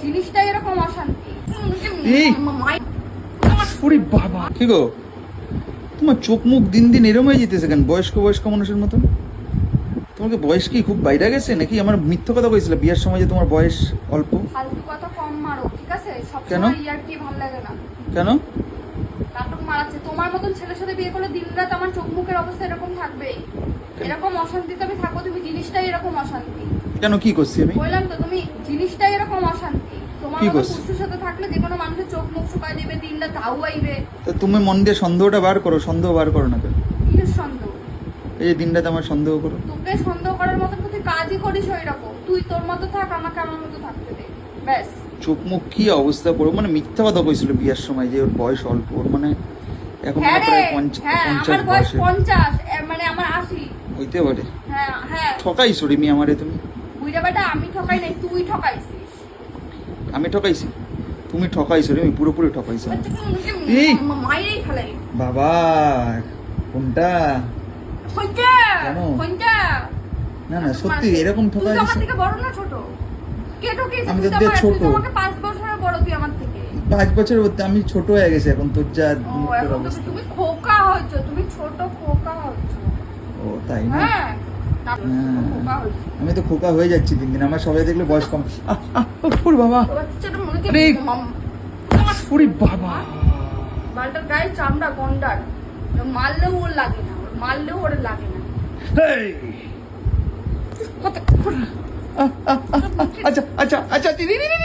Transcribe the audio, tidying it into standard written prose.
জিনিসটাই এরকম অশান্তি। এই ওরে বাবা, কি গো তোমার চোখ মুখ দিন দিন এরম হয়ে যেতেছে কেন বয়স্ক বয়স্ক মানুষের মতন? তোমাকে বয়স কি খুব বাইরে গেছে নাকি? আমার মিথ্যা কথা কইছিল বিয়ের সময় যে তোমার বয়স অল্প। ফালতু কথা কম মারো, ঠিক আছে? কেন? সবসময় ইয়ার কি ভালো লাগে না। কেন? নাটক মারাচ্ছে। তোমার মতন ছেলের সাথে বিয়ে করলে দিনরাত আমার চোখ মুখের অবস্থা এরকম থাকবেই। এরকম অশান্তিতে আমি থাকবো, তুমি জিনিসটাই এরকম অশান্তি। কেন কি করছি আমি? বললাম তো তুমি জিনিসটাই এরকম অশান্তি। তোমার কি মতো করছি? পুরুষের সাথে থাকলে যে কোনো মানুষের চোখ মুখ শুকায় দিবে, দিনরাত হাউ আইবে। তো তুমি মন দিয়ে সন্দেহটা বার করো, সন্দেহ বার করো না কেন? কিসের সন্দেহ? এই যে দিনরাত আমার সন্দেহ করো। তোকে সন্দেহ করার মতো তুই কাজই করিস ওই রকম। তুই তোর মতো থাক, আমাকে আমার মতো থাকতে দে, ব্যাস। চোখ মুখ কি অবস্থা করো, মানে মিথ্যা কথা কইছিল বিয়ের সময় যে ওর বয়স অল্প, ওর মানে এখন হ্যাঁ রে, প্রায় হ্যাঁ 50 আমার বয়স বয়সে 50, মানে আমার 80। হইতে পারে। হ্যাঁ হ্যাঁ, ঠকাইছো রে মি আমারে তুমি। বুইড়া বেটা আমি ঠকাই নাই, তুই ঠকাইছিস। আমি ঠকাইছি? তুমি ঠকাইছো রে মি, পুরোপুরি ঠকাইছো। এই! মাইরেই ফেলাই। বাবা কোনটা? কোনটা? কেন? কোনটা? না না সত্যি এরকম তুই তো ঠকাইছো? আমার থেকে বড় না ছোট? কে ঠকিয়েছিস? আমি তো তুই তো ছোট। তুই তো আমাকে 5 বছরের বড়, তুই আমার থেকে। 5 বছর আমি ছোট হয়ে গেছি এখন, তোর যা ও, মুখের এখন অবস্থা। তুমি খোকা হয়েছো, তুমি ছোট খোকা হয়েছো। ও তাই না? হ্যাঁ, না, হ্যাঁ। খোকা হয়েছো। আমি তো খোকা হয়ে যাচ্ছি দিন দিন, আমার সবাই দেখলে বয়স কম। ওরে বাবা, তোর বাচ্চাটা মনে হচ্ছে আরে! ওরে বাবা, বালটার গায়ে চামড়া গন্ডার। মারলেও ওর লাগে না, ওর মারলেও ওর লাগে না। এই! আচ্ছা আচ্ছা আচ্ছা দিদি দিদি